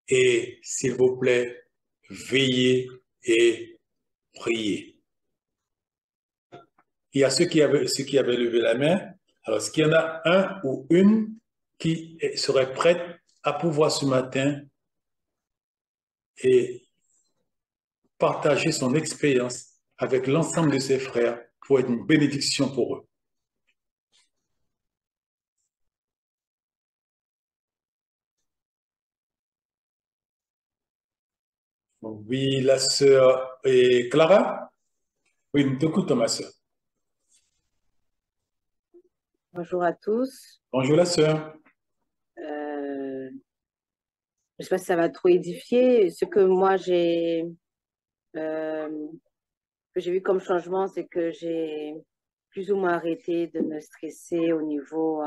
Et s'il vous plaît, veillez et priez. Il y a ceux qui avaient levé la main. Alors, est-ce qu'il y en a un ou une qui serait prête à pouvoir ce matin et partager son expérience avec l'ensemble de ses frères pour être une bénédiction pour eux? Oui, la sœur et Clara? Oui, nous t'écoutons, ma sœur. Bonjour à tous. Bonjour, la sœur. Je ne sais pas si ça va trop édifier. Ce que moi euh, j'ai vu comme changement, c'est que j'ai plus ou moins arrêté de me stresser au niveau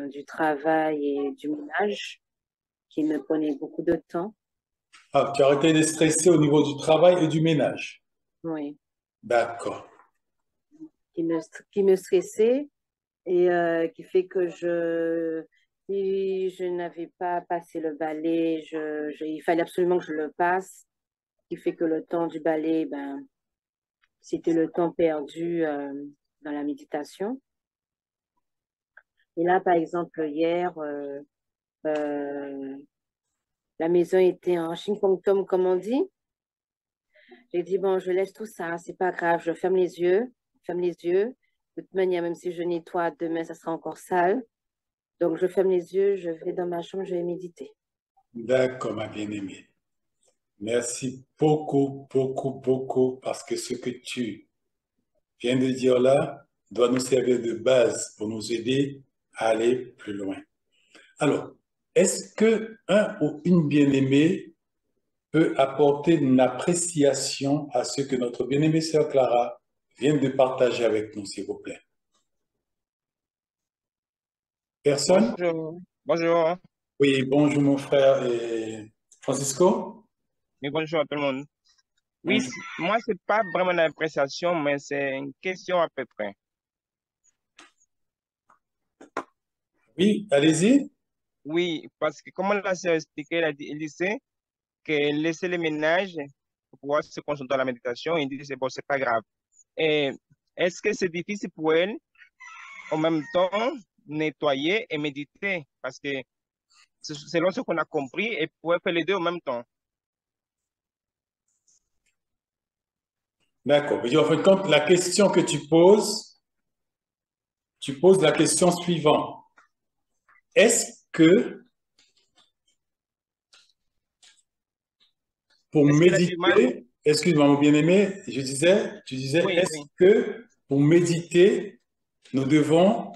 du travail et du ménage, qui me prenait beaucoup de temps. Ah, tu as arrêté de stresser au niveau du travail et du ménage. Oui, D'accord. qui me stressait et qui fait que si je n'avais pas passé le balai, il fallait absolument que je le passe, qui fait que le temps du balai, ben, c'était le temps perdu dans la méditation. Et là, par exemple, hier, euh, la maison était en ching-pong-tom, comme on dit. J'ai dit, bon, je laisse tout ça, c'est pas grave, je ferme les yeux, ferme les yeux. De toute manière, même si je nettoie demain, ça sera encore sale. Donc, je ferme les yeux, je vais dans ma chambre, je vais méditer. D'accord, ma bien-aimée. Merci beaucoup, beaucoup, beaucoup, parce que ce que tu viens de dire là doit nous servir de base pour nous aider à aller plus loin. Alors, est-ce que un ou une bien-aimée peut apporter une appréciation à ce que notre bien-aimée sœur Clara vient de partager avec nous, s'il vous plaît? Personne? Bonjour. Bonjour. Oui, bonjour mon frère Francisco. Oui, bonjour à tout le monde. Oui, Bonjour. moi, c'est pas vraiment une appréciation, mais c'est une question à peu près. Oui, allez-y. Oui, parce que comme la sœur expliqué, elle disait que laisser le ménage pour pouvoir se concentrer à la méditation, il dit c'est bon, c'est pas grave. Et est-ce que c'est difficile pour elle, en même temps, nettoyer et méditer? Parce que selon ce qu'on a compris, elle pourrait faire les deux en même temps. D'accord. En fin de compte, la question que tu poses la question suivante. Est-ce que pour Est-ce qu'elle a du mal? méditer, excuse-moi mon bien-aimé, tu disais, Oui, est-ce oui. que pour méditer, nous devons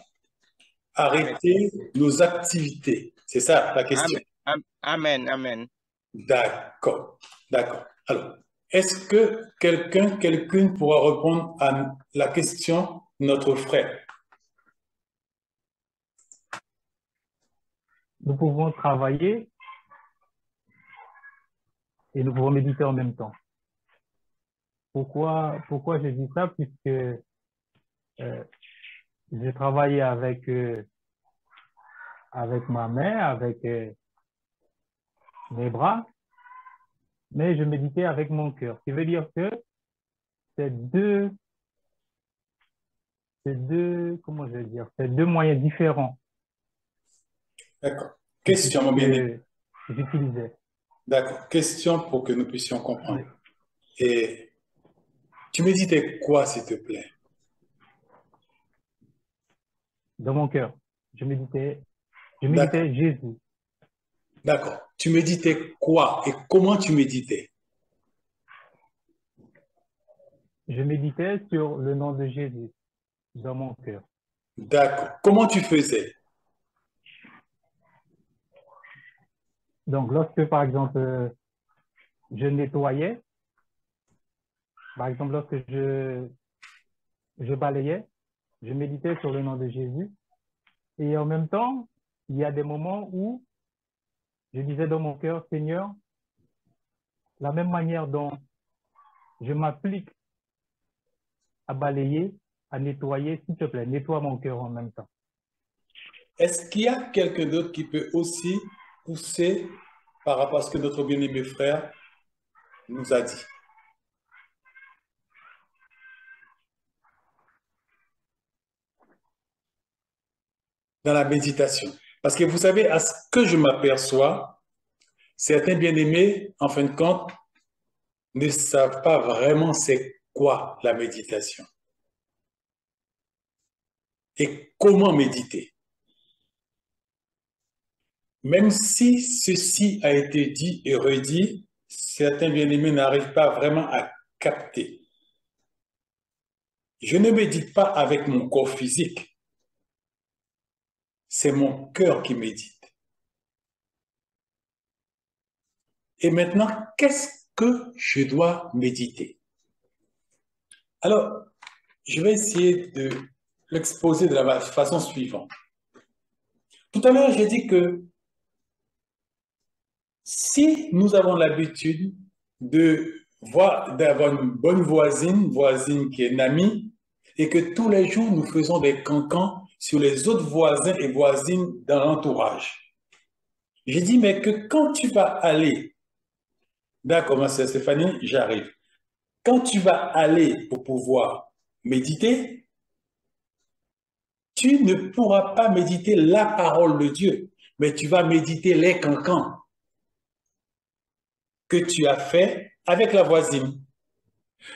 Arrêtez. arrêter nos activités? C'est ça la question. Amen. Amen. Amen. D'accord, d'accord. Alors, est-ce que quelqu'une pourra répondre à la question de notre frère? Nous pouvons travailler et nous pouvons méditer en même temps. Pourquoi je dis ça? Puisque j'ai travaillé avec ma main, avec mes bras, mais je méditais avec mon cœur. Ce qui veut dire que c'est comment je vais dire, c'est deux moyens différents D'accord. Question, mon bien-aimé. que j'utilisais. D'accord. Question pour que nous puissions comprendre. Oui. Et tu méditais quoi, s'il te plaît? Dans mon cœur. Je méditais D'accord. Jésus. D'accord. Tu méditais quoi et comment tu méditais? Je méditais sur le nom de Jésus dans mon cœur. D'accord. Comment tu faisais? Donc, lorsque, par exemple, je nettoyais, par exemple, lorsque je balayais, je méditais sur le nom de Jésus. Et en même temps, il y a des moments où je disais dans mon cœur, Seigneur, la même manière dont je m'applique à balayer, à nettoyer, s'il te plaît, nettoie mon cœur en même temps. Est-ce qu'il y a quelqu'un d'autre qui peut aussi pousser par rapport à ce que notre bien-aimé frère nous a dit. Dans la méditation. Parce que vous savez, à ce que je m'aperçois, certains bien-aimés, en fin de compte, ne savent pas vraiment c'est quoi la méditation et comment méditer. Même si ceci a été dit et redit, certains bien-aimés n'arrivent pas vraiment à capter. Je ne médite pas avec mon corps physique, c'est mon cœur qui médite. Et maintenant, qu'est-ce que je dois méditer? Alors, je vais essayer de l'exposer de la façon suivante. Tout à l'heure, j'ai dit que si nous avons l'habitude d'avoir une bonne voisine qui est une amie, et que tous les jours nous faisons des cancans sur les autres voisins et voisines dans l'entourage. J'ai dit, mais que quand tu vas aller, d'accord, ma sœur Stéphanie, j'arrive. Quand tu vas aller pour pouvoir méditer, tu ne pourras pas méditer la parole de Dieu, mais tu vas méditer les cancans que tu as fait avec la voisine.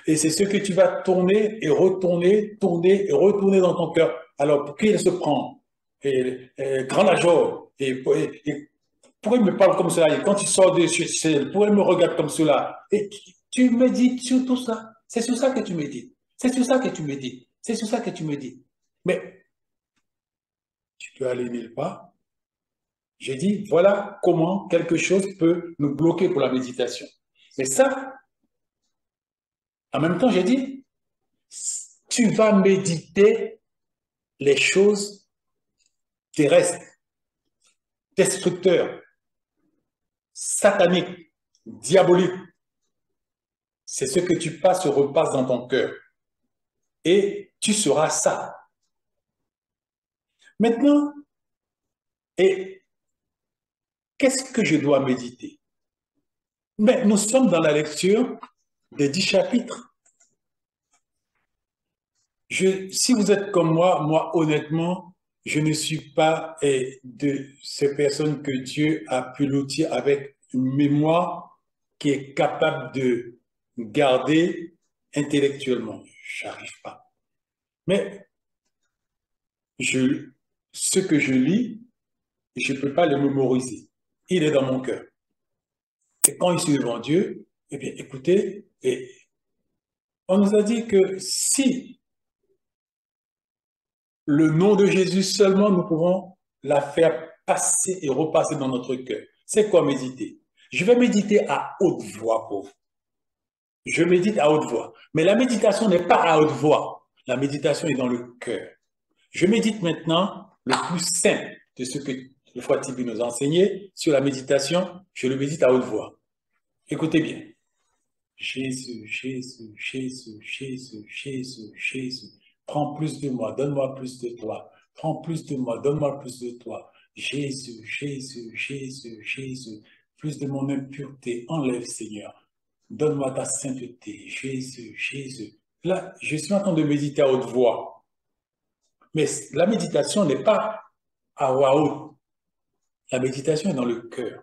Et c'est ce que tu vas tourner et retourner, tourner et retourner dans ton cœur. Alors, pour qui elle se prend? Grand nageur. Pourquoi il me parle comme cela? Et quand tu sors de chez elle, pourquoi il me regarde comme cela? Et tu médites sur tout ça. C'est sur ça que tu médites. C'est sur ça que tu médites. C'est sur ça que tu médites. Mais tu peux aller nulle part. J'ai dit, voilà comment quelque chose peut nous bloquer pour la méditation. Mais ça, en même temps, j'ai dit, tu vas méditer les choses terrestres, destructeurs, sataniques, diaboliques. C'est ce que tu passes ou repasses dans ton cœur. Et tu seras ça. Maintenant, et qu'est-ce que je dois méditer? Mais nous sommes dans la lecture des 10 chapitres. Si vous êtes comme moi, honnêtement, je ne suis pas de ces personnes que Dieu a pu lotir avec une mémoire qui est capable de garder intellectuellement. J'arrive pas. Mais ce que je lis, je ne peux pas le mémoriser. Il est dans mon cœur. Et quand il est devant Dieu, eh bien, écoutez, on nous a dit que si le nom de Jésus seulement, nous pouvons la faire passer et repasser dans notre cœur. C'est quoi méditer? Je vais méditer à haute voix pour vous. Je médite à haute voix. Mais la méditation n'est pas à haute voix. La méditation est dans le cœur. Je médite maintenant le plus simple de ce que le frère Tibi nous a enseigné sur la méditation. Je le médite à haute voix. Écoutez bien. Jésus, Jésus, Jésus, Jésus, Jésus, Jésus. Prends plus de moi, donne-moi plus de toi. Prends plus de moi, donne-moi plus de toi. Jésus, Jésus, Jésus, Jésus. Plus de mon impureté, enlève, Seigneur. Donne-moi ta sainteté. Jésus, Jésus. Là, je suis en train de méditer à haute voix. Mais la méditation n'est pas à voix haute. La méditation est dans le cœur.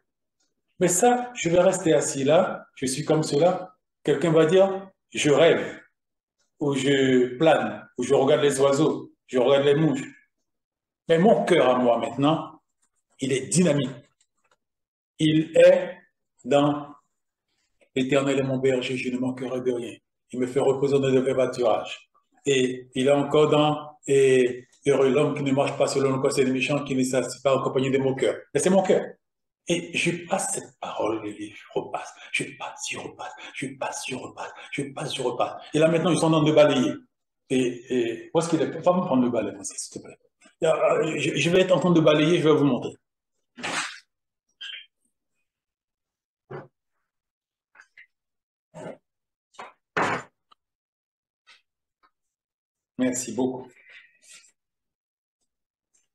Mais ça, je vais rester assis là, je suis comme cela. Quelqu'un va dire, je rêve, ou je plane, ou je regarde les oiseaux, je regarde les mouches. Mais mon cœur à moi maintenant, il est dynamique. Il est dans l'Éternel est mon berger, je ne manquerai de rien. Il me fait reposer dans de verts pâturages. Et il est encore dans heureux l'homme qui ne marche pas selon le conseil des méchants, qui ne s'assied pas en compagnie de mon cœur. Mais c'est mon cœur. Et je passe cette parole, et je repasse, je passe, je repasse, je passe, je repasse, je passe, je repasse. Et là maintenant, ils sont en train de balayer. Et où est-ce qu'il est? Va me prendre le balai, s'il te plaît. Je vais être en train de balayer, je vais vous montrer. Merci beaucoup.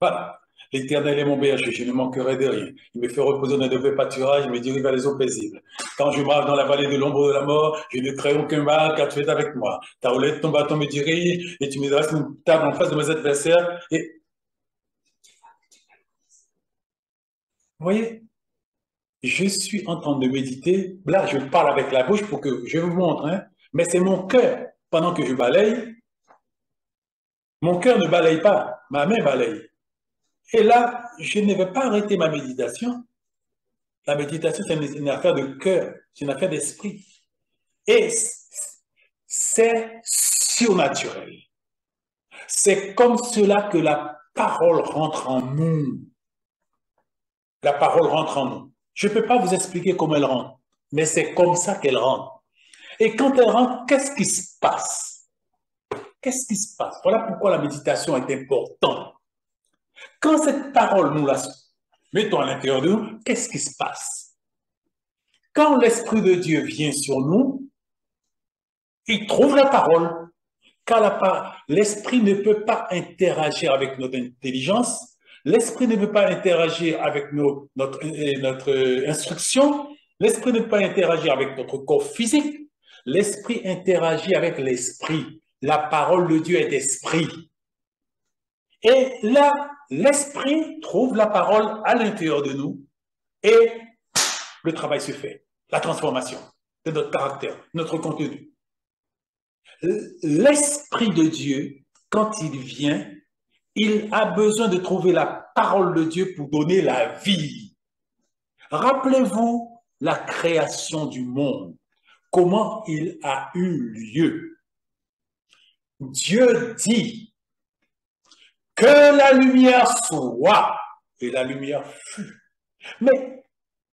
Voilà. L'Éternel est mon berger, je ne manquerai de rien. Il me fait reposer dans de verts pâturages, il me dirige vers les eaux paisibles. Quand je marche dans la vallée de l'ombre de la mort, je ne crains aucun mal, car tu es avec moi. Ta houlette, ton bâton me dirige, et tu me dresses une table en face de mes adversaires. Et vous voyez, je suis en train de méditer. Là, je parle avec la bouche pour que je vous montre, hein, mais c'est mon cœur. Pendant que je balaye, mon cœur ne balaye pas, ma main balaye. Et là, je ne vais pas arrêter ma méditation. La méditation, c'est une affaire de cœur, c'est une affaire d'esprit. Et c'est surnaturel. C'est comme cela que la parole rentre en nous. La parole rentre en nous. Je ne peux pas vous expliquer comment elle rentre, mais c'est comme ça qu'elle rentre. Et quand elle rentre, qu'est-ce qui se passe? Qu'est-ce qui se passe? Voilà pourquoi la méditation est importante. Quand cette parole, nous la mettons à l'intérieur de nous, qu'est-ce qui se passe? Quand l'Esprit de Dieu vient sur nous, il trouve la parole. Car l'Esprit ne peut pas interagir avec notre intelligence, l'Esprit ne peut pas interagir avec notre instruction, l'Esprit ne peut pas interagir avec notre corps physique, l'Esprit interagit avec l'Esprit. La parole de Dieu est esprit. Et là, l'Esprit trouve la parole à l'intérieur de nous et le travail se fait. La transformation de notre caractère, notre contenu. L'Esprit de Dieu, quand il vient, il a besoin de trouver la parole de Dieu pour donner la vie. Rappelez-vous la création du monde, comment il a eu lieu. Dieu dit que la lumière soit, et la lumière fut. Mais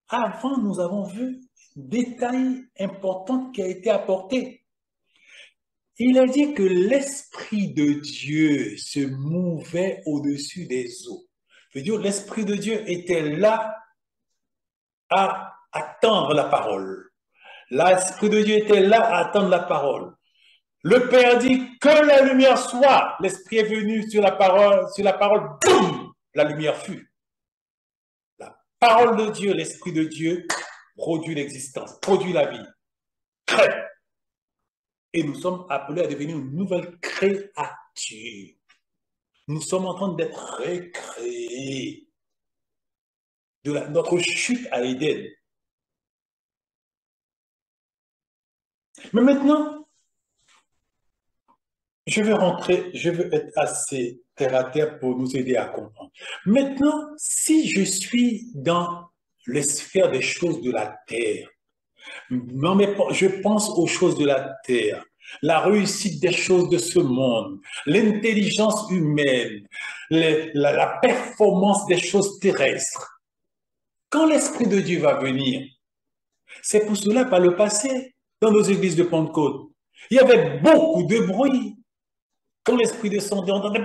avant, nous avons vu un détail important qui a été apporté. Il a dit que l'Esprit de Dieu se mouvait au-dessus des eaux. Je veux dire, l'Esprit de Dieu était là à attendre la parole. L'Esprit de Dieu était là à attendre la parole. Le Père dit que la lumière soit. L'Esprit est venu sur la parole, boum, la lumière fut. La parole de Dieu, l'Esprit de Dieu produit l'existence, produit la vie, crée. Et nous sommes appelés à devenir une nouvelle créature. Nous sommes en train d'être recréés de notre chute à Éden. Mais maintenant, je veux être assez terre à terre pour nous aider à comprendre. Maintenant, si je suis dans les sphères des choses de la terre, non, mais je pense aux choses de la terre, la réussite des choses de ce monde, l'intelligence humaine, la performance des choses terrestres. Quand l'Esprit de Dieu va venir, c'est pour cela, par le passé, dans nos églises de Pentecôte, il y avait beaucoup de bruit. Quand l'Esprit descendait, on entendait...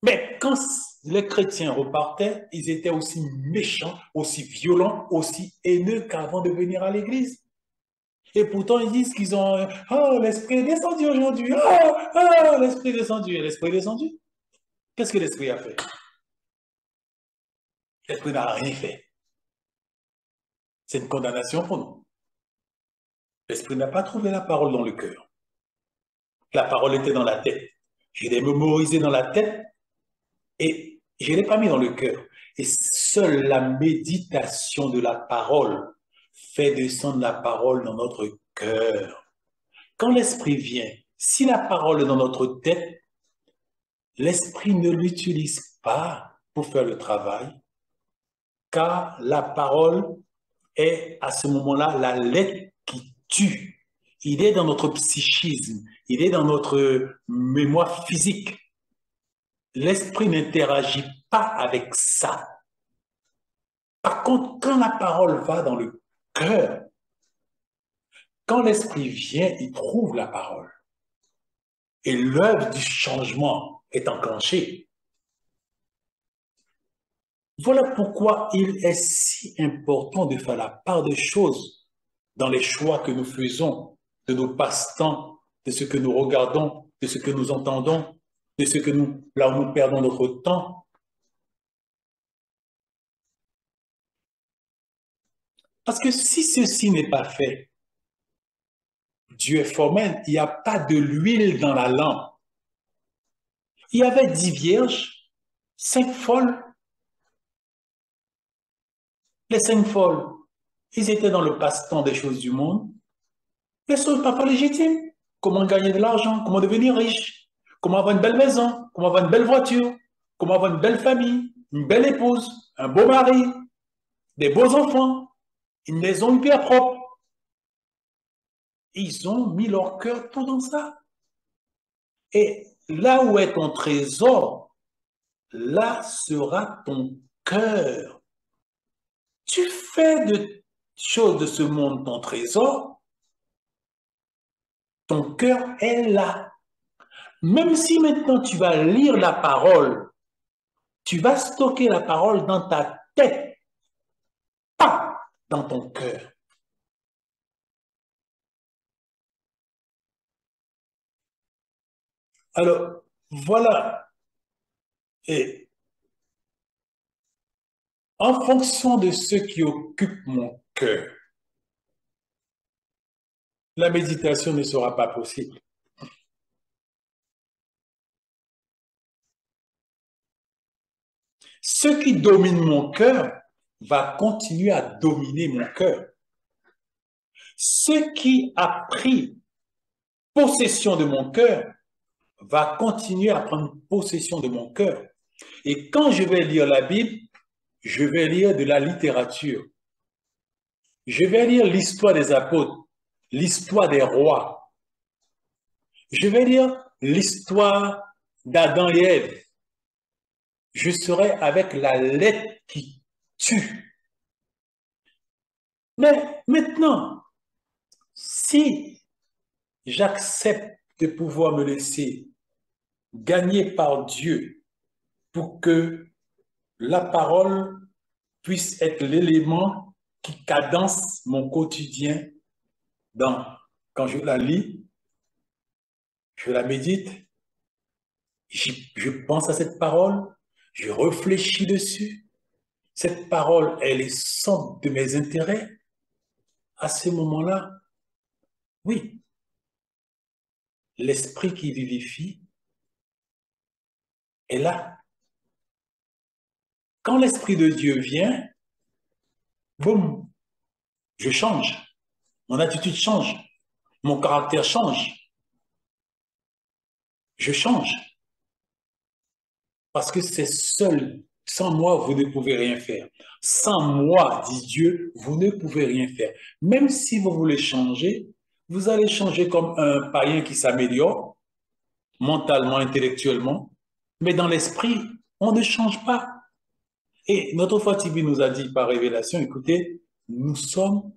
Mais quand les chrétiens repartaient, ils étaient aussi méchants, aussi violents, aussi haineux qu'avant de venir à l'église. Et pourtant, ils disent qu'ils ont... Oh, l'Esprit est descendu aujourd'hui. Oh, l'Esprit est descendu. L'Esprit est descendu. Qu'est-ce que l'Esprit a fait? L'Esprit n'a rien fait. C'est une condamnation pour nous. L'Esprit n'a pas trouvé la parole dans le cœur. La parole était dans la tête. Je l'ai mémorisée dans la tête et je ne l'ai pas mis dans le cœur. Et seule la méditation de la parole fait descendre la parole dans notre cœur. Quand l'Esprit vient, si la parole est dans notre tête, l'Esprit ne l'utilise pas pour faire le travail, car la parole est à ce moment-là la lettre qui tue. Il est dans notre psychisme, il est dans notre mémoire physique. L'Esprit n'interagit pas avec ça. Par contre, quand la parole va dans le cœur, quand l'Esprit vient, il trouve la parole. Et l'œuvre du changement est enclenchée. Voilà pourquoi il est si important de faire la part des choses dans les choix que nous faisons, de nos passe-temps, de ce que nous regardons, de ce que nous entendons. de ce que là où nous perdons notre temps. Parce que si ceci n'est pas fait, Dieu est formel, il n'y a pas de l'huile dans la lampe. Il y avait 10 vierges, 5 folles. Les 5 folles, ils étaient dans le passe-temps des choses du monde. Elles ne sont pas légitimes. Comment gagner de l'argent, comment devenir riche, comment avoir une belle maison, comment avoir une belle voiture, comment avoir une belle famille, une belle épouse, un beau mari, des beaux enfants, une maison hyper propre. Ils ont mis leur cœur tout dans ça. Et là où est ton trésor, là sera ton cœur. Tu fais de choses de ce monde ton trésor, ton cœur est là. Même si maintenant tu vas lire la parole, tu vas stocker la parole dans ta tête, pas dans ton cœur. Alors, voilà. Et en fonction de ce qui occupe mon cœur, la méditation ne sera pas possible. Ce qui domine mon cœur va continuer à dominer mon cœur. Ce qui a pris possession de mon cœur va continuer à prendre possession de mon cœur. Et quand je vais lire la Bible, je vais lire de la littérature. Je vais lire l'histoire des apôtres, l'histoire des rois. Je vais lire l'histoire d'Adam et Ève. Je serai avec la lettre qui tue. Mais maintenant, si j'accepte de pouvoir me laisser gagner par Dieu pour que la parole puisse être l'élément qui cadence mon quotidien quand je la lis, je la médite, je pense à cette parole, je réfléchis dessus. Cette parole, elle est centre de mes intérêts. À ce moment-là, oui, l'esprit qui vivifie est là. Quand l'esprit de Dieu vient, boum, je change. Mon attitude change. Mon caractère change. Je change. Parce que c'est seul. Sans moi, vous ne pouvez rien faire. Sans moi, dit Dieu, vous ne pouvez rien faire. Même si vous voulez changer, vous allez changer comme un païen qui s'améliore, mentalement, intellectuellement, mais dans l'esprit, on ne change pas. Et notre Fatibi nous a dit par révélation, écoutez, nous sommes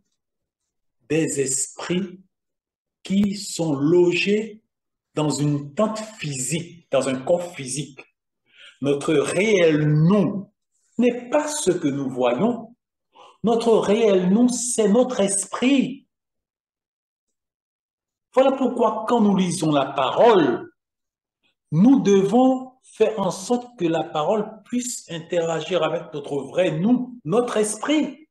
des esprits qui sont logés dans une tente physique, dans un corps physique. Notre réel nous n'est pas ce que nous voyons. Notre réel nous, c'est notre esprit. Voilà pourquoi quand nous lisons la parole, nous devons faire en sorte que la parole puisse interagir avec notre vrai nous, notre esprit.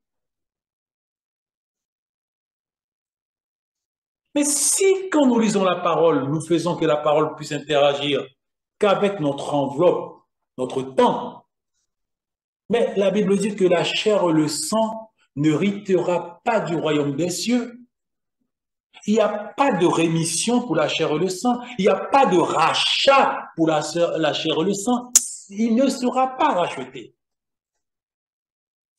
Mais si, quand nous lisons la parole, nous faisons que la parole puisse interagir qu'avec notre enveloppe, notre temps, mais la Bible dit que la chair et le sang n'héritera pas du royaume des cieux. Il n'y a pas de rémission pour la chair et le sang. Il n'y a pas de rachat pour la chair et le sang. Il ne sera pas racheté.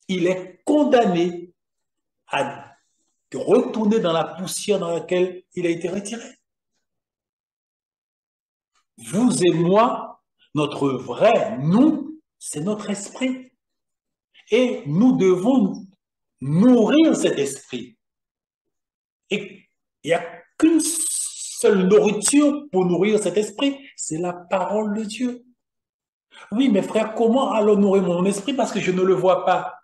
Il est condamné à retourner dans la poussière dans laquelle il a été retiré. Vous et moi, notre vrai nous, c'est notre esprit. Et nous devons nourrir cet esprit. Et il n'y a qu'une seule nourriture pour nourrir cet esprit, c'est la parole de Dieu. Oui, mes frères, comment allons nourrir mon esprit parce que je ne le vois pas?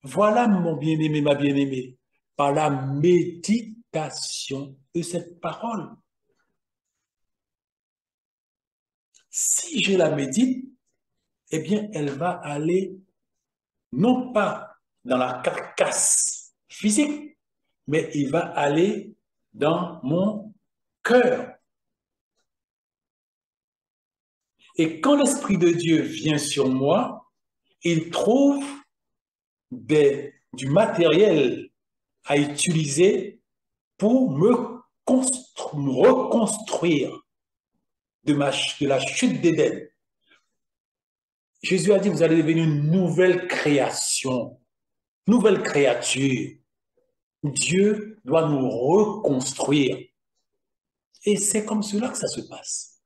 Voilà, mon bien-aimé, ma bien-aimée, par la méditation de cette parole. si je la médite, eh bien, elle va aller non pas dans la carcasse physique, mais il va aller dans mon cœur. Et quand l'Esprit de Dieu vient sur moi, il trouve du matériel à utiliser pour me reconstruire de la chute d'Éden. Jésus a dit, vous allez devenir une nouvelle création, nouvelle créature. Dieu doit nous reconstruire. Et c'est comme cela que ça se passe.